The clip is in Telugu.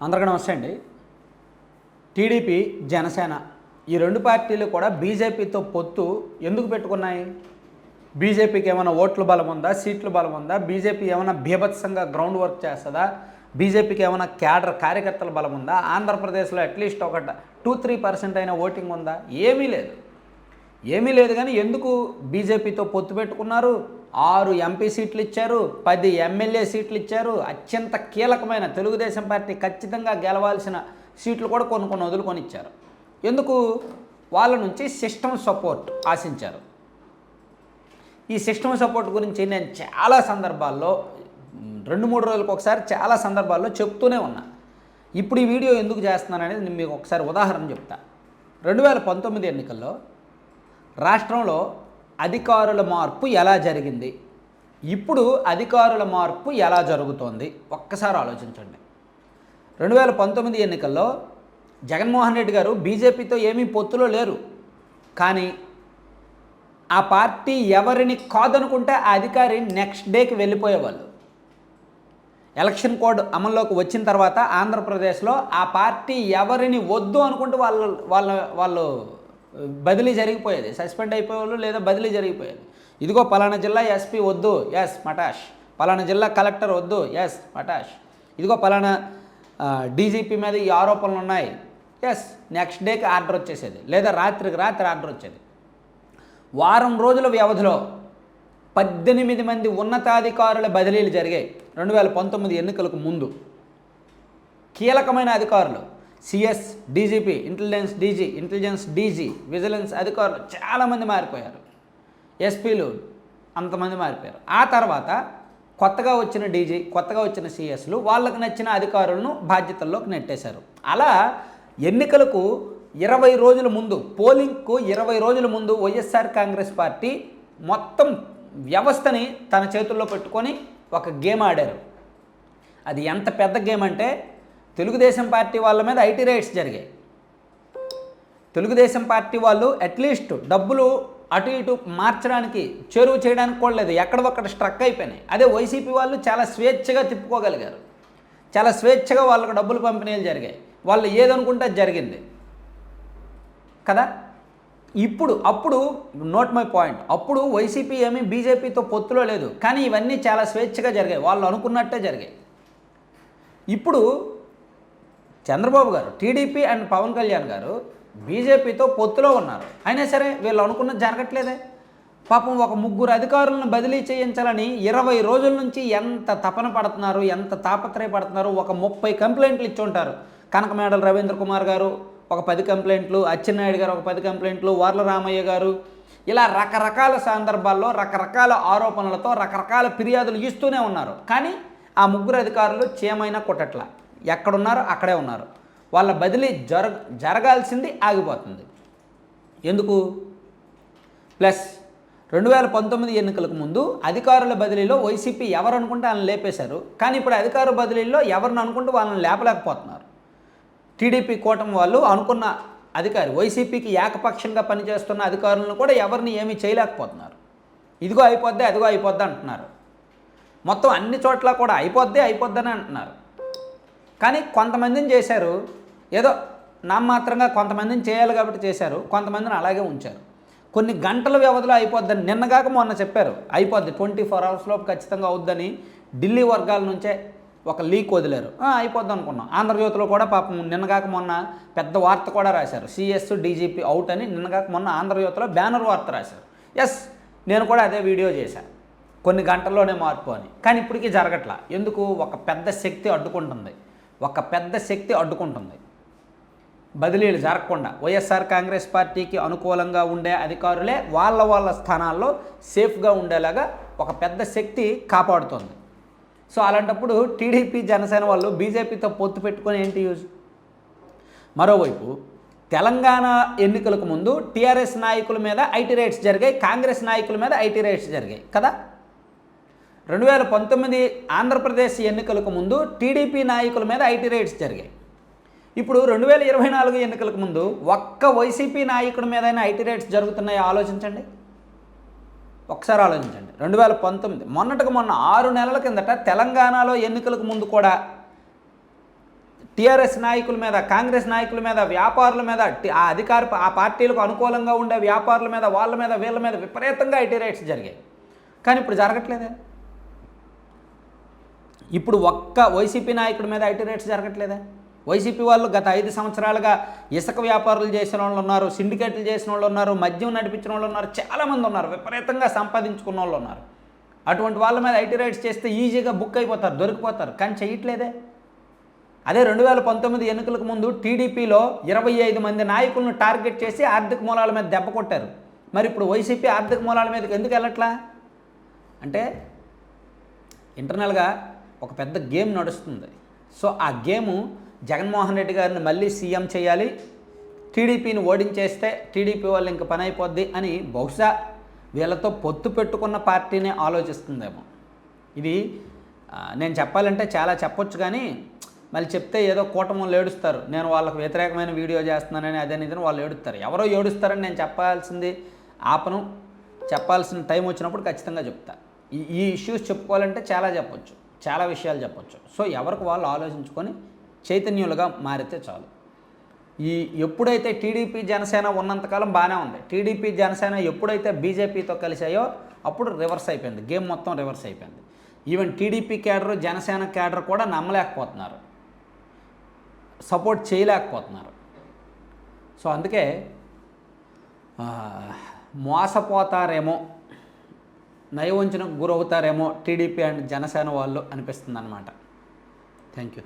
అందరికీ నమస్తే అండి. టీడీపీ, జనసేన ఈ రెండు పార్టీలు కూడా బీజేపీతో పొత్తు ఎందుకు పెట్టుకున్నాయి? బీజేపీకి ఏమైనా ఓట్ల బలం ఉందా, సీట్ల బలం ఉందా? బీజేపీ ఏమైనా బీభత్సంగా గ్రౌండ్ వర్క్ చేస్తుందా? బీజేపీకి ఏమైనా క్యాడర్ కార్యకర్తల బలం ఉందా? ఆంధ్రప్రదేశ్లో అట్లీస్ట్ ఒక 2-3% అయినా ఓటింగ్ ఉందా? ఏమీ లేదు కానీ ఎందుకు బీజేపీతో పొత్తు పెట్టుకున్నారు? 6 ఎంపీ సీట్లు ఇచ్చారు, 10 ఎమ్మెల్యే సీట్లు ఇచ్చారు. అత్యంత కీలకమైన తెలుగుదేశం పార్టీ ఖచ్చితంగా గెలవాల్సిన సీట్లు కూడా కొన్ని వదులుకొని ఇచ్చారు. ఎందుకు? వాళ్ళ నుంచి సిస్టమ్ సపోర్ట్ ఆశించారు. ఈ సిస్టమ్ సపోర్ట్ గురించి నేను చాలా సందర్భాల్లో 2-3 రోజులకు ఒకసారి చాలా సందర్భాల్లో చెప్తూనే ఉన్నా. ఇప్పుడు ఈ వీడియో ఎందుకు చేస్తున్నాను అనేది నేను మీకు ఒకసారి ఉదాహరణ చెప్తా. 2019 ఎన్నికల్లో రాష్ట్రంలో అధికారుల మార్పు ఎలా జరిగింది, ఇప్పుడు అధికారుల మార్పు ఎలా జరుగుతోంది ఒక్కసారి ఆలోచించండి. 2019 ఎన్నికల్లో జగన్మోహన్ రెడ్డి గారు బీజేపీతో ఏమీ పొత్తులో లేరు, కానీ ఆ పార్టీ ఎవరిని కాదనుకుంటే ఆ అధికారి నెక్స్ట్ డేకి వెళ్ళిపోయేవాళ్ళు. ఎలక్షన్ కోడ్ అమల్లోకి వచ్చిన తర్వాత ఆంధ్రప్రదేశ్లో ఆ పార్టీ ఎవరిని వద్దు అనుకుంటే వాళ్ళు బదిలీ జరిగిపోయేది, సస్పెండ్ అయిపోయేవాళ్ళు లేదా బదిలీ జరిగిపోయేది. ఇదిగో పలానా జిల్లా ఎస్పీ వద్దు, ఎస్ మటాష్. పలానా జిల్లా కలెక్టర్ వద్దు, ఎస్ మటాష్. ఇదిగో పలానా డీజీపీ మీద ఈ ఆరోపణలు ఉన్నాయి, ఎస్ నెక్స్ట్ డేకి ఆర్డర్ వచ్చేసేది, లేదా రాత్రికి రాత్రి ఆర్డర్ వచ్చేది. వారం రోజుల వ్యవధిలో 18 మంది ఉన్నతాధికారుల బదిలీలు జరిగాయి 2019 ఎన్నికలకు ముందు. కీలకమైన అధికారులు CS, DGP, intelligence DG, vigilance అధికారులు చాలామంది మారిపోయారు. ఎస్పీలు అంతమంది మారిపోయారు. ఆ తర్వాత కొత్తగా వచ్చిన డీజీ, కొత్తగా వచ్చిన సిఎస్లు వాళ్ళకు నచ్చిన అధికారులను బాధ్యతల్లోకి నెట్టేశారు. అలా ఎన్నికలకు 20 రోజుల ముందు, పోలింగ్కు 20 రోజుల ముందు వైఎస్ఆర్ కాంగ్రెస్ పార్టీ మొత్తం వ్యవస్థని తన చేతుల్లో పెట్టుకొని ఒక గేమ్ ఆడారు. అది ఎంత పెద్ద గేమ్ అంటే తెలుగుదేశం పార్టీ వాళ్ళ మీద ఐటీ రైట్స్ జరిగాయి. తెలుగుదేశం పార్టీ వాళ్ళు అట్లీస్ట్ డబ్బులు అటు ఇటు మార్చడానికి, చేరువ చేయడానికి కూడా లేదు, ఎక్కడొక్కడ స్ట్రక్ అయిపోయినాయి. అదే వైసీపీ వాళ్ళు చాలా స్వేచ్ఛగా తిప్పుకోగలిగారు, చాలా స్వేచ్ఛగా వాళ్ళకు డబ్బులు పంపిణీలు జరిగాయి. వాళ్ళు ఏదనుకుంటే అది జరిగింది కదా. అప్పుడు నోట్ మై పాయింట్, అప్పుడు వైసీపీ ఏమీ బీజేపీతో పొత్తులో లేదు, కానీ ఇవన్నీ చాలా స్వేచ్ఛగా జరిగాయి, వాళ్ళు అనుకున్నట్టే జరిగాయి. ఇప్పుడు చంద్రబాబు గారు, టీడీపీ అండ్ పవన్ కళ్యాణ్ గారు బీజేపీతో పొత్తులో ఉన్నారు, అయినా సరే వీళ్ళు అనుకున్నది జరగట్లేదే. పాపం ఒక 3 అధికారులను బదిలీ చేయించాలని 20 రోజుల నుంచి ఎంత తపన పడుతున్నారు, ఎంత తాపత్రయపడుతున్నారు. ఒక 30 కంప్లైంట్లు ఇచ్చి ఉంటారు. కనకమేడల రవీంద్ర కుమార్ గారు ఒక 10 కంప్లైంట్లు, అచ్చెన్నాయుడు గారు ఒక 10 కంప్లైంట్లు, వర్ల రామయ్య గారు, ఇలా రకరకాల సందర్భాల్లో రకరకాల ఆరోపణలతో రకరకాల ఫిర్యాదులు ఇస్తూనే ఉన్నారు. కానీ ఆ 3 అధికారులు చేయమైనా కొట్టట్లా, ఎక్కడున్నారో అక్కడే ఉన్నారు. వాళ్ళ బదిలీ జరగాల్సింది ఆగిపోతుంది. ఎందుకు? ప్లస్ 2019 ఎన్నికలకు ముందు అధికారుల బదిలీలో వైసీపీ ఎవరు అనుకుంటే వాళ్ళని లేపేశారు, కానీ ఇప్పుడు అధికార బదిలీలో ఎవరిని అనుకుంటే వాళ్ళని లేపలేకపోతున్నారు. టీడీపీ కూటమి వాళ్ళు అనుకున్న అధికారి, వైసీపీకి ఏకపక్షంగా పనిచేస్తున్న అధికారులను కూడా ఎవరిని ఏమీ చేయలేకపోతున్నారు. ఇదిగో అయిపోద్ది, అదిగో అయిపోద్ది అంటున్నారు. మొత్తం అన్ని చోట్ల కూడా అయిపోద్దని అంటున్నారు. కానీ కొంతమందిని చేశారు, ఏదో నామమాత్రంగా కొంతమందిని చేయాలి కాబట్టి చేశారు, కొంతమందిని అలాగే ఉంచారు. కొన్ని గంటల వ్యవధిలో అయిపోద్దని నిన్నగాక మొన్న చెప్పారు, అయిపోద్ది 24 hours లోపు ఖచ్చితంగా అవుద్దని ఢిల్లీ వర్గాల నుంచే ఒక లీక్ వదిలేరు. అయిపోద్ది అనుకున్నాం. ఆంధ్రజ్యోతిలో కూడా పాపం నిన్నగాక మొన్న పెద్ద వార్త కూడా రాశారు, సిఎస్ డీజీపీ అవుట్ అని. నిన్నగాక మొన్న ఆంధ్రజ్యోతిలో బ్యానర్ వార్త రాశారు. ఎస్, నేను కూడా అదే వీడియో చేశాను, కొన్ని గంటల్లోనే మార్పు అని. కానీ ఇప్పటికీ జరగట్లా. ఎందుకు? ఒక పెద్ద శక్తి అడ్డుకుంటుంది బదిలీలు జరగకుండా. వైఎస్ఆర్ కాంగ్రెస్ పార్టీకి అనుకూలంగా ఉండే అధికారులే వాళ్ళ స్థానాల్లో సేఫ్గా ఉండేలాగా ఒక పెద్ద శక్తి కాపాడుతోంది. సో అలాంటప్పుడు టీడీపీ, జనసేన వాళ్ళు బీజేపీతో పొత్తు పెట్టుకొని ఏంటి యూజ్? మరోవైపు తెలంగాణ ఎన్నికలకు ముందు టీఆర్ఎస్ నాయకుల మీద ఐటీ రైట్స్ జరిగాయి, కాంగ్రెస్ నాయకుల మీద ఐటీ రైట్స్ జరిగాయి కదా. 2019 ఆంధ్రప్రదేశ్ ఎన్నికలకు ముందు టీడీపీ నాయకుల మీద ఐటీ రైట్స్ జరిగాయి. ఇప్పుడు 2024 ఎన్నికలకు ముందు ఒక్క వైసీపీ నాయకుడి మీదైనా ఐటీ రైట్స్ జరుగుతున్నాయో ఆలోచించండి. ఒకసారి ఆలోచించండి. 2019 మొన్న 6 నెలల కిందట తెలంగాణలో ఎన్నికలకు ముందు కూడా టీఆర్ఎస్ నాయకుల మీద, కాంగ్రెస్ నాయకుల మీద, వ్యాపారుల మీద, ఆ పార్టీలకు అనుకూలంగా ఉండే వ్యాపారుల మీద, వాళ్ళ మీద, వీళ్ళ మీద విపరీతంగా ఐటీ రైట్స్ జరిగాయి. కానీ ఇప్పుడు జరగట్లేదే. ఇప్పుడు ఒక్క వైసీపీ నాయకుడి మీద ఐటీ రైట్స్ జరగట్లేదే. వైసీపీ వాళ్ళు గత 5 సంవత్సరాలుగా ఇసుక వ్యాపారులు చేసిన వాళ్ళు ఉన్నారు, సిండికేట్లు చేసిన వాళ్ళు ఉన్నారు, మద్యం నడిపించిన వాళ్ళు ఉన్నారు, చాలామంది ఉన్నారు, విపరీతంగా సంపాదించుకున్న వాళ్ళు ఉన్నారు. అటువంటి వాళ్ళ మీద ఐటీ రైట్స్ చేస్తే ఈజీగా బుక్ అయిపోతారు, దొరికిపోతారు. కానీ చేయట్లేదే. అదే 2019 ఎన్నికలకు ముందు టీడీపీలో 25 మంది నాయకులను టార్గెట్ చేసి ఆర్థిక మూలాల మీద దెబ్బ కొట్టారు. మరి ఇప్పుడు వైసీపీ ఆర్థిక మూలాల మీదకి ఎందుకు వెళ్ళట్లా అంటే ఇంటర్నల్గా ఒక పెద్ద గేమ్ నడుస్తుంది. సో ఆ గేము జగన్మోహన్ రెడ్డి గారిని మళ్ళీ సీఎం చేయాలి, టీడీపీని ఓడించేస్తే టీడీపీ వాళ్ళు ఇంక పని అయిపోద్ది అని బహుశా వీళ్ళతో పొత్తు పెట్టుకున్న పార్టీనే ఆలోచిస్తుందేమో. ఇది నేను చెప్పాలంటే చాలా చెప్పొచ్చు, కానీ మళ్ళీ చెప్తే ఏదో కూటములు ఏడుస్తారు, నేను వాళ్ళకు వ్యతిరేకమైన వీడియో చేస్తున్నానని అదని ఇదని వాళ్ళు ఏడుస్తారు. ఎవరో ఏడుస్తారని నేను చెప్పాల్సింది ఆపను. చెప్పాల్సిన టైం వచ్చినప్పుడు ఖచ్చితంగా చెప్తా. ఈ ఇష్యూస్ చెప్పుకోవాలంటే చాలా చెప్పొచ్చు, చాలా విషయాలు చెప్పొచ్చు. సో ఎవరికి వాళ్ళు ఆలోచించుకొని చైతన్యులుగా మారితే చాలు. ఎప్పుడైతే టీడీపీ జనసేన ఉన్నంతకాలం బాగానే ఉంది. టీడీపీ జనసేన ఎప్పుడైతే బీజేపీతో కలిసాయో అప్పుడు రివర్స్ అయిపోయింది, గేమ్ మొత్తం రివర్స్ అయిపోయింది. Even TDP cadre, Janasena cadre కూడా నమ్మలేకపోతున్నారు, సపోర్ట్ చేయలేకపోతున్నారు. సో అందుకే మోసపోతారేమో, నయవంచనకు గురవుతారేమో టీడీపీ అండ్ జనసేన వాళ్ళు అనిపిస్తుంది అన్నమాట. Thank you.